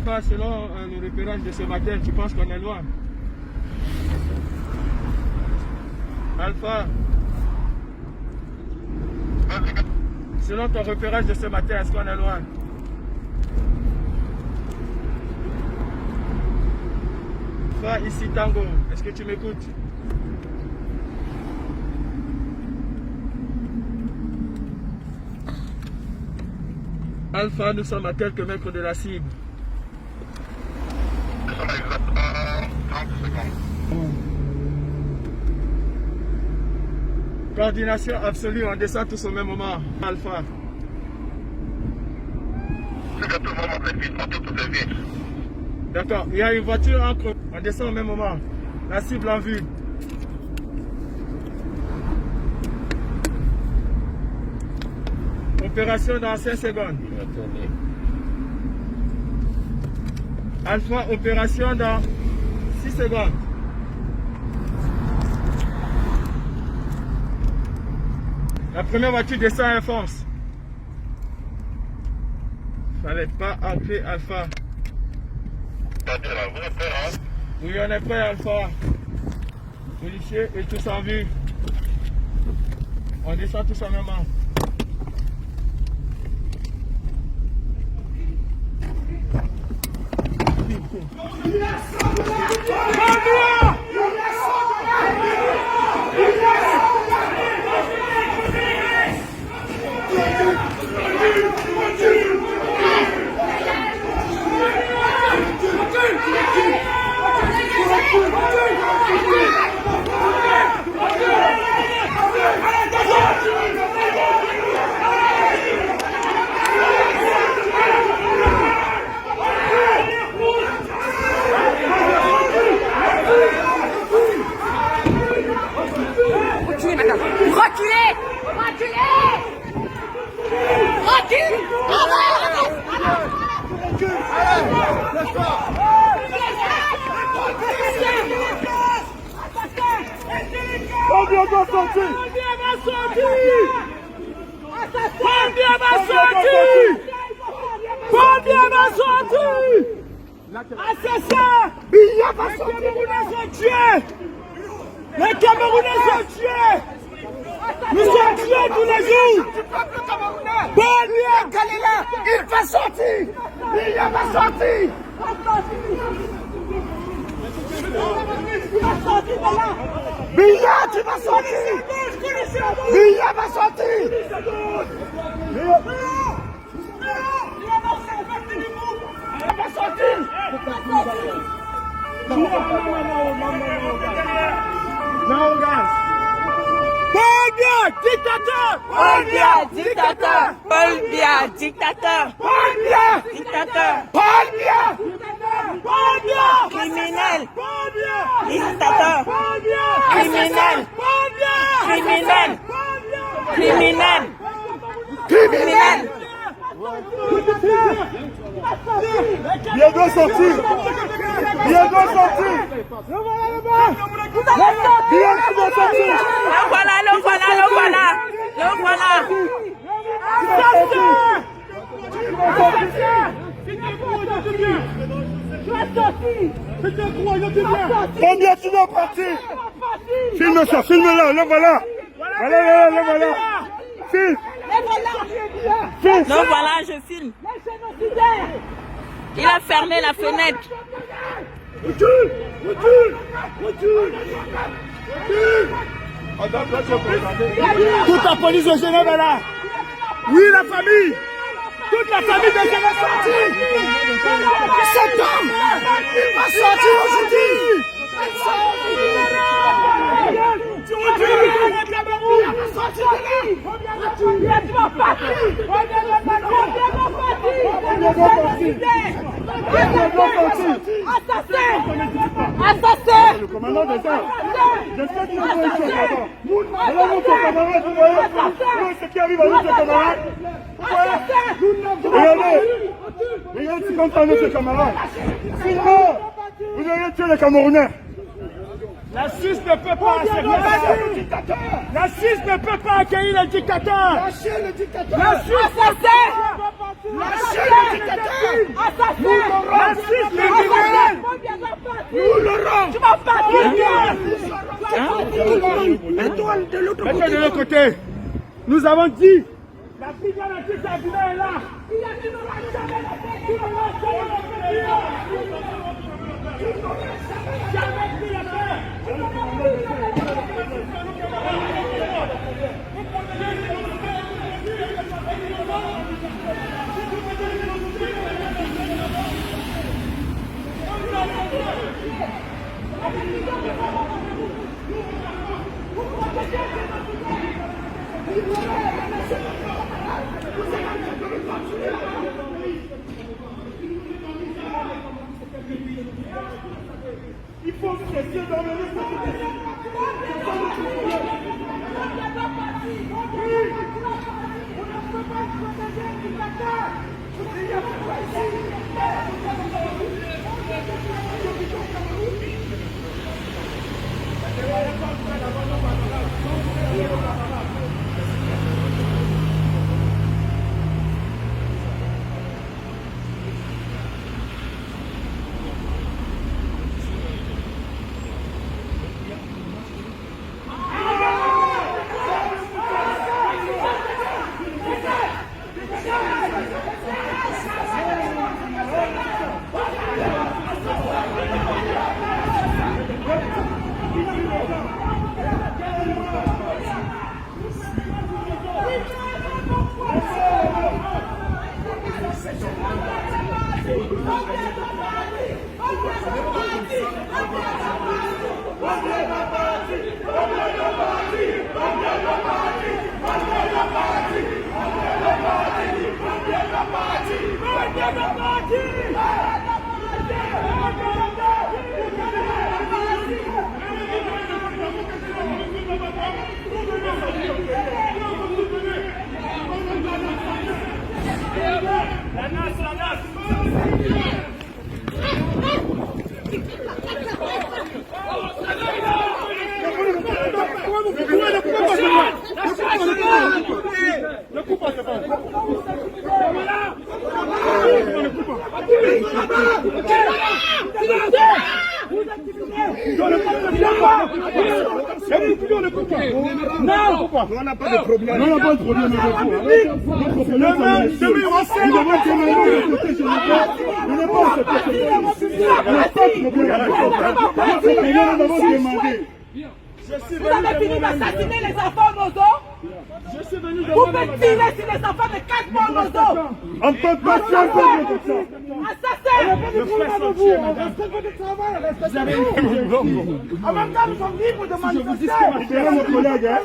Alpha, selon le repérage de ce matin, tu penses qu'on est loin? Alpha, selon ton repérage de ce matin, est-ce qu'on est loin? Alpha, ici Tango, est-ce que tu m'écoutes? Alpha, nous sommes à quelques mètres de la cible. Nous sommes exactement 30 secondes. Coordination absolue, on descend tous au même moment. Alpha. C'est que tout le monde les vitres, monter toutes les vitres. D'accord, il y a une voiture entre. On descend au même moment. La cible en vue. Opération dans 5 secondes. Alpha, opération dans 6 secondes. La première voiture descend et fonce. Fallait pas entrer Alpha. Vous êtes prêts, hein? Oui, on est prêt Alpha. Policiers et tous en vue. On descend tous en même temps. Assassin! Les Camerounais sont tués! Les Camerounais sont tués! Nous sommes tués tous les jours! Du peuple camerounais! Galila, il va sortir! Il va sortir! Biya, tu vas sortir! Biya va sortir! Paul Biya, dictateur! Paul Biya, dictateur! Paul Biya, dictateur! Paul Biya, Dictateur! Paul Biya, Paul Biya, Criminel! Paul Biya, Dictateur! Paul Biya, Criminel! Paul Biya, Criminel! Criminel! criminel. Bien doit sortir. Bien doit sortir. Le voilà là-bas. Bien doit sortir. Le voilà, le voilà, le voilà! Le voilà! Combien tu dois partir? Filme ça, filme-le, le voilà. Voilà, le voilà. Filme. Filme. Le voilà, je filme. Il a fermé la fenêtre. Toute la police de Genève est là. Oui, la famille. Toute la famille de Genève est sortie. Cet homme, il va sortir aujourd'hui. Assassin! Le commandant des armes. J'espère qu'il y a un là-bas. Alors, mon camarade, vous voyez ce qui arrive à notre camarade? Regardez ce qu'on fait à notre camarade. Sinon, vous allez tuer les Camerounais. La Suisse ne peut pas accepter le dictateur. La Suisse ne peut pas accueillir le dictateur. Lâchez le dictateur. La Suisse Assassin! Lâchez le dictateur. Nous l'aurons. Nous l'aurons. Tu vas partir. L'étoile de l'autre Mettez côté. de l'autre côté. Nous avons dit. La brigade anti-Kabila est là. Il y a qui n'aura jamais la paix. Qui n'aura jamais la paix. Qui n'aura jamais pris la paix. Qui n'aura pris la il faut cesser d'emmener Non, on n'a pas de problème. Non, on n'a pas de problème avec vous. Nous avons demandé le côté général. Nous n'avons pas accepté ce problème. On n'a pas de problème avec vous. Nous avons demandé. Vous avez fini d'assassiner les enfants Mozo. Je suis venu Vous faites tirer sur les enfants de 4 mois Mozo. on ne peut pas faire de ça. Assassin. Le frère Sanchez, madame. En même temps, nous sommes libres de manifester. Libérez nos collègues, hein.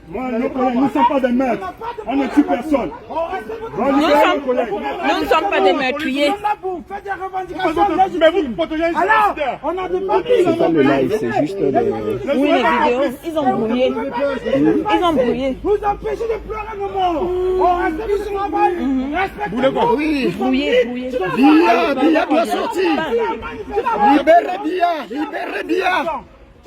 Moi, nos collègues, nous ne sommes pas des maîtres. On ne tue personne. Nous ne sommes pas des meurtriers. Nous sommes là pour faire des revendications légitimes. Mais vous protégez les Alors, universitaires. on a des papiers. C'est pas le live, c'est juste le... Oui, les vidéos, ils ont brouillé. Ils ont brouillé. Vous empêchez de pleurer nos morts. On respecte le travail. Respectez-nous. Oui, Brouillé, brouillé. Bia doit sortir. Libérez Bia.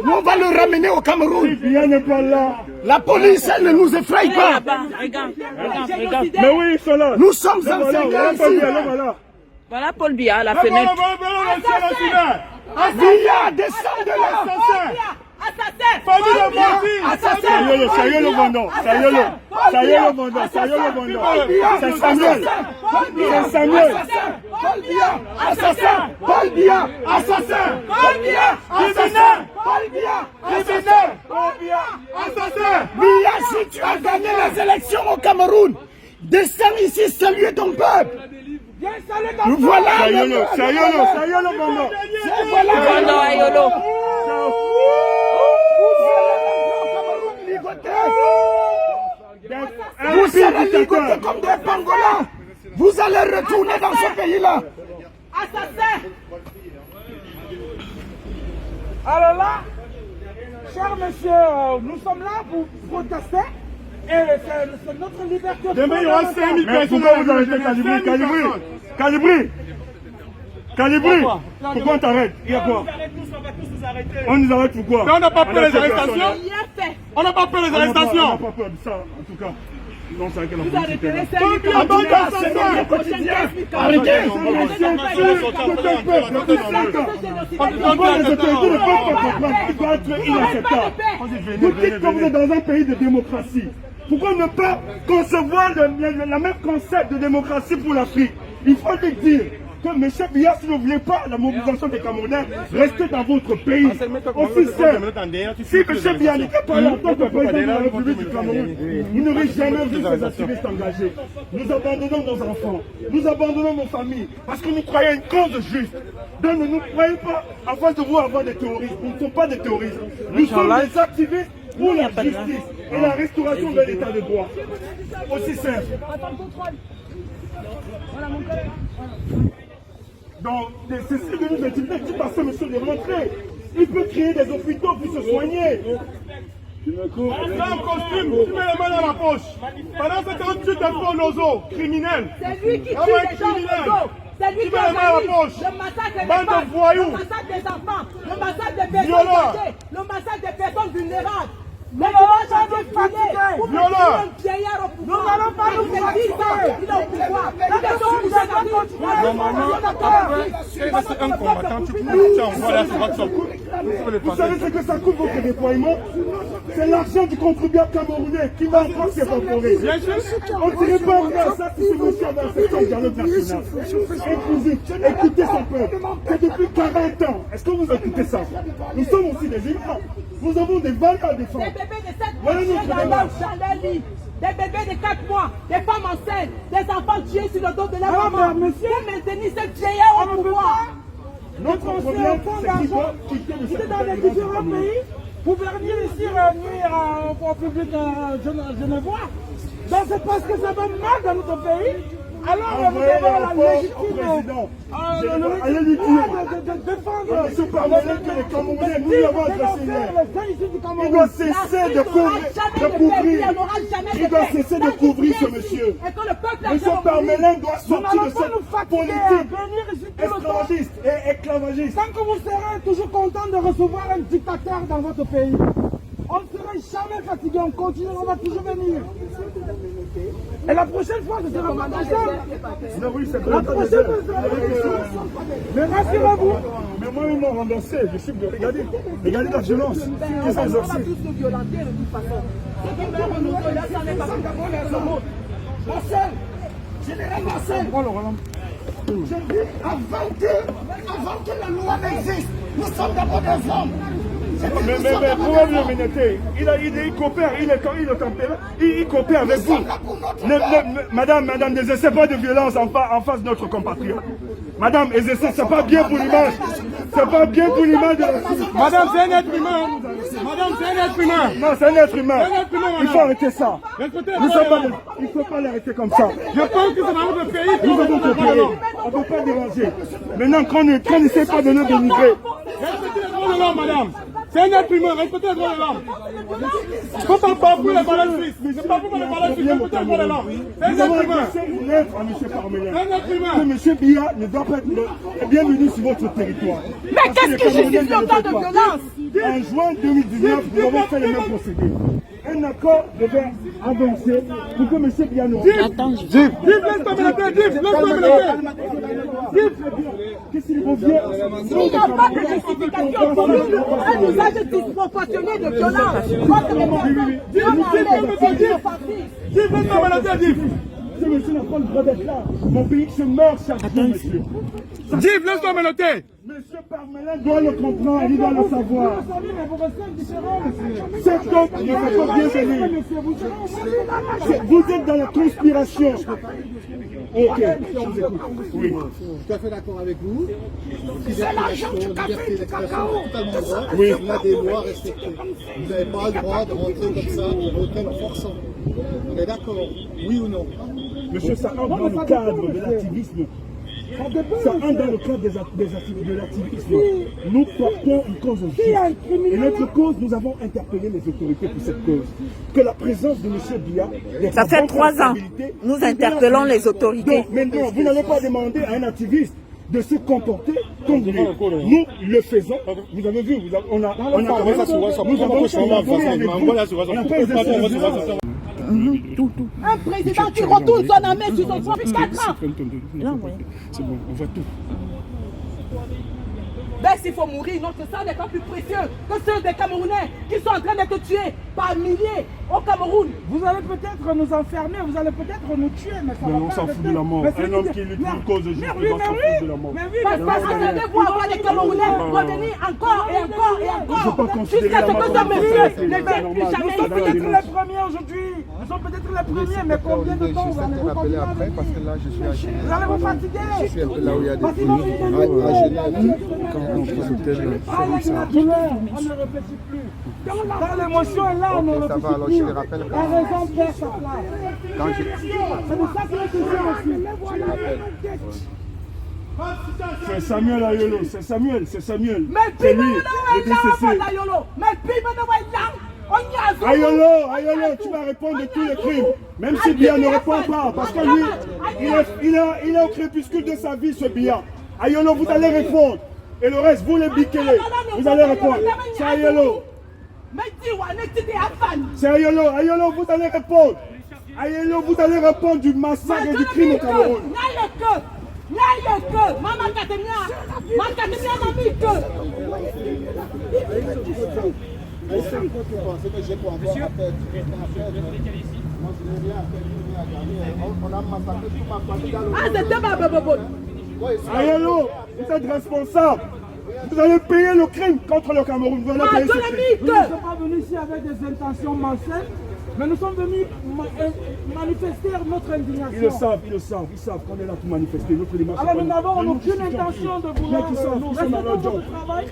Nous, on va le ramener au Cameroun. Bia n'est pas là. La police, elle ne nous effraie pas. Regarde. Mais oui, ils sont là. Nous sommes Voilà, enseignants voilà, ici. voilà. Voilà Paul Biya à la fenêtre. Bia, descends de là. Assassin. Famille de bandits. Assassin. Sérieux le vendant. C'est Samuel. C'est Samuel. Paul Bia, assassin. Paul Bia, assassin. Paul Bia, Criminel. Paul Bia, Criminel. Assassin. Bia, si tu as gagné les élections au Cameroun, descends ici saluer ton peuple. viens saluer ton Voilà Sérieux le vendant. Vendant à Yolo. Vous serez ligotés comme des pangolins. Vous allez retourner dans ce pays-là. Assassin. Alors là, cher monsieur, nous sommes là pour protester. Et c'est notre liberté. Demain, il y aura 5000 personnes. Pourquoi vous arrêtez Calibri. Pourquoi on t'arrête? Il y a quoi? On nous arrête pourquoi? Mais on n'a pas peur des arrestations. On n'a pas peur des arrestations. On n'a pas peur de ça, en tout cas. Non, c'est que la Vous arrêterez politique. ça. Arrêtez. Vous dites que vous êtes dans un pays de démocratie. Pourquoi ne pas concevoir le même concept de démocratie pour l'Afrique? Il faut le dire que M. Biya, si vous ne voulez pas la mobilisation des Camerounais, restez dans votre pays. Aussi simple. Si M. Biya n'était pas là en tant que président de la République du Cameroun, vous n'aurez jamais vu ces activistes engagés. Nous abandonnons nos enfants, nous abandonnons nos familles, parce que nous croyons une cause juste. Donc ne nous croyez pas à face de vous avoir des terroristes. Nous ne sommes pas des terroristes. Nous sommes des activistes pour la justice et la restauration de l'état de droit. Aussi simple. Donc, c'est ce que nous intimidons parce que monsieur est rentré. Il peut créer des hôpitaux pour se soigner. Là, en costume, tu mets les mains dans la poche. Pendant ce temps, tu te fais aux os, criminel. C'est lui qui tue les gens au dos. C'est lui qui organise le massacre des femmes, le massacre des enfants, le massacre des personnes âgées, le massacre des personnes vulnérables. Mais nous n'allons pas nous fatiguer. Il est au pouvoir. C'est un combattant, tu envoies la Vous savez ce que ça coûte votre déploiement? C'est l'argent du contribuable camerounais qui va encore s'évaporer. On ne dirait pas faire ça si ce monsieur avait accepté le dialogue national. Écoutez son peuple. C'est depuis 40 ans. Est-ce que vous écoutez ça? Nous sommes aussi des humains. Nous avons des valeurs à défendre. Des bébés de 7 mois tués dans leur lit. Des bébés de 4 mois, des femmes enceintes, des enfants tués sur le dos de leur maman. Monsieur, maintenez cette vieillard au pouvoir. Notre problème, c'est qu'il doit quitter le secteur dans les différents pays pour venir ici réunir au public genevois. Donc c'est parce que ça va mal dans notre pays. Alors nous avons la légitimité de défendre. Monsieur Parmelin, que les Camerounais, nous l'avons adressé hier. Il doit cesser de couvrir. Il doit cesser de couvrir ce monsieur. Monsieur Parmelin doit sortir de cette politique esclavagiste. Tant que vous serez toujours content de recevoir un dictateur dans votre pays, on ne serait jamais fatigué, on continue, on va toujours venir. Et la prochaine fois, ce sera pas ensemble. Oui, c'est la prochaine fois, mais rassurez-vous. Mais moi, ils m'ont remboursé. Je suis de regarder la violence. Qu'est-ce qu'ils ont fait? Marcel, général Marcel, je dis avant que la loi n'existe, nous sommes d'abord des hommes. Mais pourquoi vous le mettez? Il coopère, il coopère avec vous. Madame, n'exercez pas de violence en face de notre compatriote. Madame, c'est pas bien pour l'image. C'est pas bien pour l'image de la fille. Madame, c'est un être humain. Madame, c'est un être humain. Non, c'est un être humain. Il faut arrêter ça. Il ne faut pas l'arrêter comme ça. Je pense que c'est dans votre pays. Nous avons coopéré. On ne peut pas déranger. Maintenant, qu'on n'essaie pas de nous dénigrer. Respectez les droits de l'homme, madame. C'est un être humain, respectez les droits de l'homme. Je ne peux pas pour les valeurs suisses. Je ne peux pas pour les valeurs suisses, respectez les droits de l'homme. C'est un être humain. Une lettre à M. Parmelin. C'est un être humain. Que M. Biya ne doit pas être bienvenu sur votre territoire. Mais qu'est-ce qui justifie autant de violence? En juin 2019, nous avons fait le même procédé. Un accord devait avancer pour que M. Biya nous... Laisse tomber la tête, laisse tomber la tête. Qu'est-ce qu'il revient? S'il n'y a pas de justification pour un usage disproportionné de violence, Ce monsieur n'a pas le droit d'être là. Mon pays se meurt chaque jour, monsieur. Div, laisse tomber la tête. Monsieur Parmelin doit le comprendre, il doit le savoir. Cet homme ne peut pas bien venir. Vous êtes dans la conspiration. Ok, je vous écoute. Oui. Je suis tout à fait d'accord avec vous. C'est l'argent du café, du cacao. Oui. On a des lois respectées. Vous n'avez pas le droit de rentrer comme ça, en hôtel en forçant. On est d'accord, oui ou non? Monsieur, ça entre dans le cadre de l'activisme. Ça entre dans le cadre de l'activisme. Nous portons une cause juste. Et notre cause, nous avons interpellé les autorités pour cette cause. Que la présence de M. Biya... Ça fait 3 ans. Nous interpellons les autorités. Donc, maintenant, vous n'allez pas demander à un activiste de se comporter comme vous voulez. Nous le faisons. Vous avez vu, on a fait exercer Un président qui retourne son armée sur son front depuis 4 ans. C'est bon, on voit tout. Ben, s'il faut mourir, notre sang n'est pas plus précieux que ceux des Camerounais qui sont en train d'être tués par milliers au Cameroun. Vous allez peut-être nous enfermer, vous allez peut-être nous tuer, mais ça va on pas s'en fout arrêter. de la mort. Mais c'est Un homme que- qui lutte mais- pour une cause juste, mais il oui, va s'en foutre de la mort. mais oui, Parce que attendez-vous à voir les Camerounais revenir encore et encore et Il ne faut encore pas considérer jusqu'à la ce mort que comme ce une monsieur cause, ne c'est vienne plus normal. jamais Nous sommes Dans la peut-être dénonce. les premiers aujourd'hui. Nous sommes peut-être les premiers, mais combien de temps vous allez vous rappeler continuer à après parce que venir? là je suis à Genève. Vous allez vous fatiguer. Je suis un peu là où il y a des Parce qu'ils vont vous à demander. Genève, quand on fait l'hôtel, Ah, il y a la douleur, on ne réfléchit plus. Quand l'émotion est là, on ne Ok, ça va, réfléchit alors plus. je te rappelle La quand- raison perd sa place. quand je... C'est de ça qu'il est question aussi. C'est Samuel Ayolo, c'est Samuel, c'est Samuel. Mais C'est puis lui, maintenant, le DCC. Ayolo, tu vas répondre de tous les crimes. Même si Bia ne répond pas, parce que lui, il est au crépuscule de sa vie, ce Bia. Ayolo, vous allez répondre. Et le reste, vous les biquez. Vous allez répondre. C'est Ayolo. C'est Ayolo. Ayolo, vous allez répondre. Ayolo, vous allez répondre du massacre et du crime au Cameroun. Est-ce que tu pensais que j'ai pour avoir à faire moi je n'ai rien à faire, on a massacré tout ma famille dans le Ayolo, vous êtes responsable. Vous allez payer le crime contre le Cameroun. Vous allez payer ce crime. Nous ne sommes pas venus ici avec des intentions malsaines, mais nous sommes venus manifester notre indignation. Ils savent qu'on est là pour manifester. Notre démarche. Alors nous n'avons aucune intention de vouloir Ils sont dans leur respecter job. votre travail.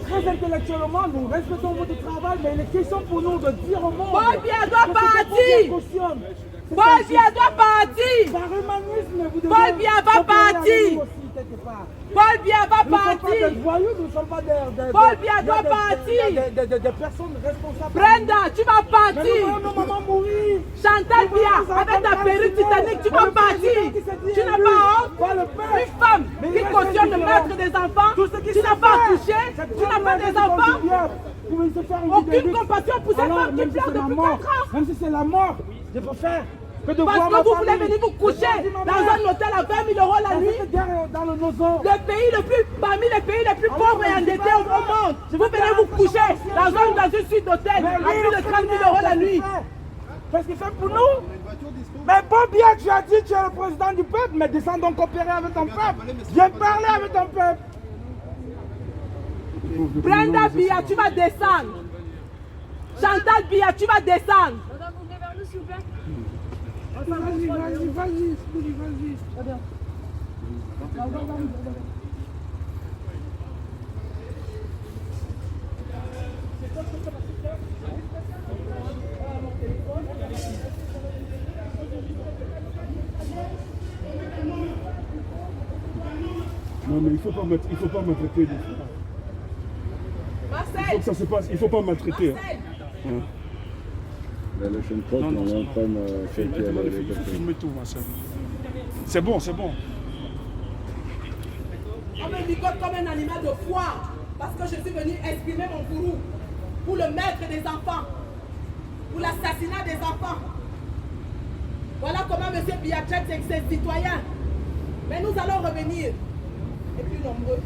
Très intellectuellement, nous respectons votre travail, mais il est question pour nous de dire au monde Paul Biya doit que c'est partir. pas cautionne. C'est Paul ainsi. Biya doit partir. Par humanisme, vous devez Paul Biya va coopérer avec partir. nous aussi, quelque part. Paul Biya va Nous ne sommes pas partir. des voyous, nous ne sommes pas des Paul Biya doit partir. des personnes responsables. Brenda, tu vas Mais nous partir. voyons nos mamans mourir. Chantal Biya, avec ta perruque titanique, tu vas partir. Tu n'as pas honte. Une femme qui cautionne le meurtre des enfants, tu n'as pas accouché, tu n'as pas des enfants. Aucune compassion pour cette femme qui pleure depuis 4 ans. Même si c'est la mort, je préfère que de Parce voir que ma vous voulez famille. venir vous coucher dans un hôtel à 20 000 € la Dans nuit. cette guerre dans le Nozon. Le pays le plus, parmi les pays les plus pauvres et endettés au monde. Vous venez vous coucher dans une suite d'hôtel à plus de 30 000 € la nuit. Qu'est-ce qu'il fait pour nous? Mais bon, bien, tu as dit que tu es le président du peuple, mais descends donc coopérer avec ton peuple. Viens parler avec ton peuple. Brenda Biya, tu vas descendre. Chantal Biya, tu vas descendre. Madame, vous venez vers nous, s'il vous plaît. Vas-y. Très bien. Non, mais il ne faut pas maltraiter. Il faut Marcel, que ça se passe. Il ne faut pas maltraiter. Marcel. La chaîne propre, on est en train de faire Il faut filmer tout, Marcel. C'est bon. On me ligote comme un animal de foire parce que je suis venu exprimer mon courroux pour le meurtre des enfants, pour l'assassinat des enfants. Voilà comment M. Biya traite ses citoyens. Mais nous allons revenir, et plus nombreux.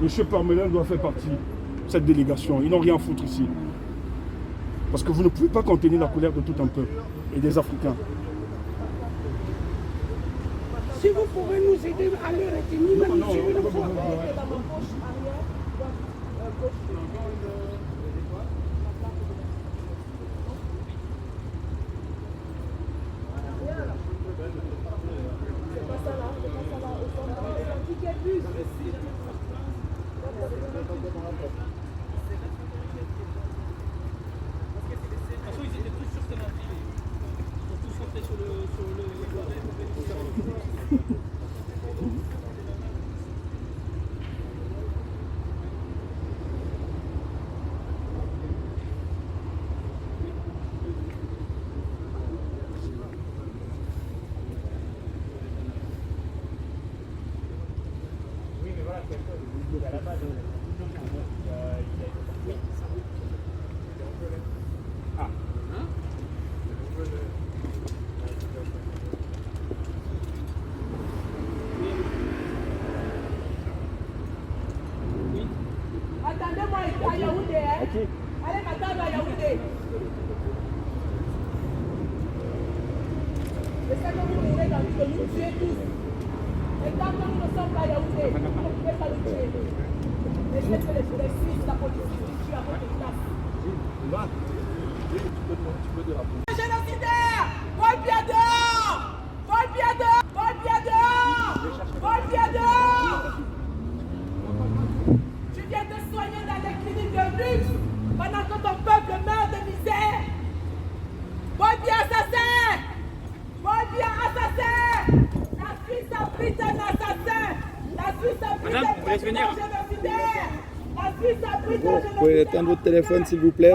Monsieur Parmelin doit faire partie de cette délégation. Ils n'ont rien à foutre ici. Parce que vous ne pouvez pas contenir la colère de tout un peuple et des Africains. Si vous pouvez nous aider à le retenir, même si une fois. Attendez-moi à Yaoundé, hein. Okay. Allez m'attendre à Yaoundé. C'est ça que vous voulez dans le nous tuer tous. Et tant que nous ne sommes pas à Yaoundé, vous ne pouvez pas nous tuer. Laissez que les Suisses, la police, nous tuent à votre place. Génocidaire! Paul Biya dehors! Paul Biya dehors! Paul Biya dehors! Paul Biya dehors! Tu viens te soigner dans les cliniques de luxe pendant que ton peuple meurt de misère. Paul Biya assassin! Paul Biya assassin! La Suisse abrite un assassin! La Suisse abrite un génocidaire! La Suisse abrite un génocidaire! Vous pouvez éteindre votre téléphone s'il vous plaît.